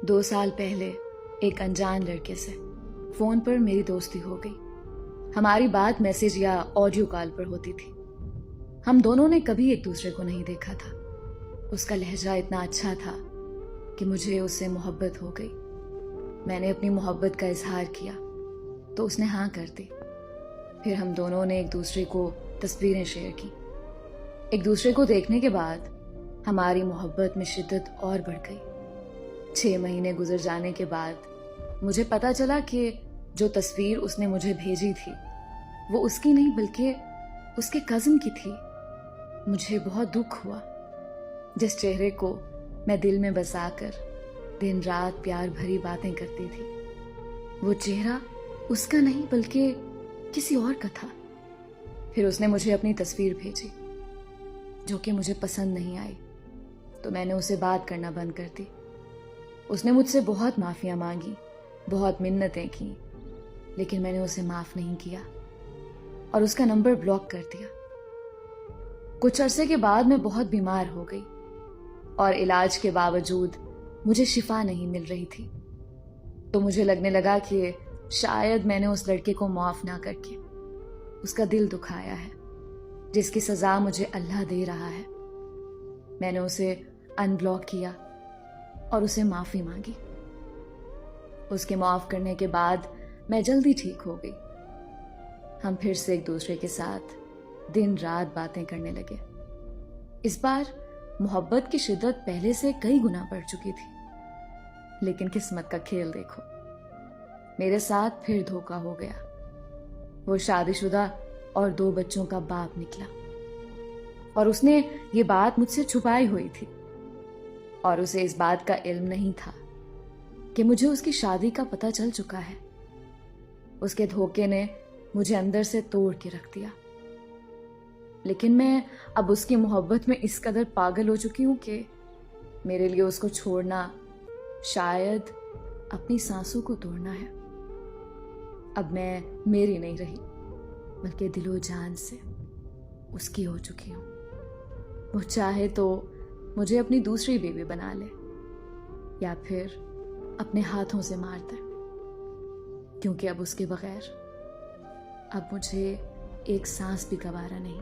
2 साल पहले एक अनजान लड़के से फोन पर मेरी दोस्ती हो गई। हमारी बात मैसेज या ऑडियो कॉल पर होती थी। हम दोनों ने कभी एक दूसरे को नहीं देखा था। उसका लहजा इतना अच्छा था कि मुझे उससे मोहब्बत हो गई। मैंने अपनी मोहब्बत का इजहार किया तो उसने हाँ कर दी। फिर हम दोनों ने एक दूसरे को तस्वीरें शेयर की। एक दूसरे को देखने के बाद हमारी मोहब्बत में शिद्दत और बढ़ गई। 6 महीने गुजर जाने के बाद मुझे पता चला कि जो तस्वीर उसने मुझे भेजी थी वो उसकी नहीं बल्कि उसके कजिन की थी। मुझे बहुत दुख हुआ। जिस चेहरे को मैं दिल में बसाकर दिन रात प्यार भरी बातें करती थी, वो चेहरा उसका नहीं बल्कि किसी और का था। फिर उसने मुझे अपनी तस्वीर भेजी जो कि मुझे पसंद नहीं आई, तो मैंने उसे बात करना बंद कर दी। उसने मुझसे बहुत माफियां मांगी, बहुत मिन्नतें की, लेकिन मैंने उसे माफ नहीं किया और उसका नंबर ब्लॉक कर दिया। कुछ अरसे के बाद मैं बहुत बीमार हो गई और इलाज के बावजूद मुझे शिफा नहीं मिल रही थी। तो मुझे लगने लगा कि शायद मैंने उस लड़के को माफ ना करके उसका दिल दुखाया है, जिसकी सजा मुझे अल्लाह दे रहा है। मैंने उसे अनब्लॉक किया और उसे माफी मांगी। उसके माफ करने के बाद मैं जल्दी ठीक हो गई। हम फिर से एक दूसरे के साथ दिन रात बातें करने लगे। इस बार मोहब्बत की शिद्दत पहले से कई गुना बढ़ चुकी थी, लेकिन किस्मत का खेल देखो, मेरे साथ फिर धोखा हो गया। वो शादीशुदा और 2 बच्चों का बाप निकला और उसने ये बात मुझसे छुपाई हुई थी और उसे इस बात का इल्म नहीं था कि मुझे उसकी शादी का पता चल चुका है। उसके धोखे ने मुझे अंदर से तोड़ के रख दिया। लेकिन मैं अब उसकी मोहब्बत में इस कदर पागल हो चुकी हूं कि मेरे लिए उसको छोड़ना शायद अपनी सांसों को तोड़ना है। अब मैं मेरी नहीं रही बल्कि दिलो जान से उसकी हो चुकी हूं। वो चाहे तो मुझे अपनी दूसरी बीवी बना ले या फिर अपने हाथों से मार दे, क्योंकि अब उसके बगैर अब मुझे एक सांस भी गवारा नहीं।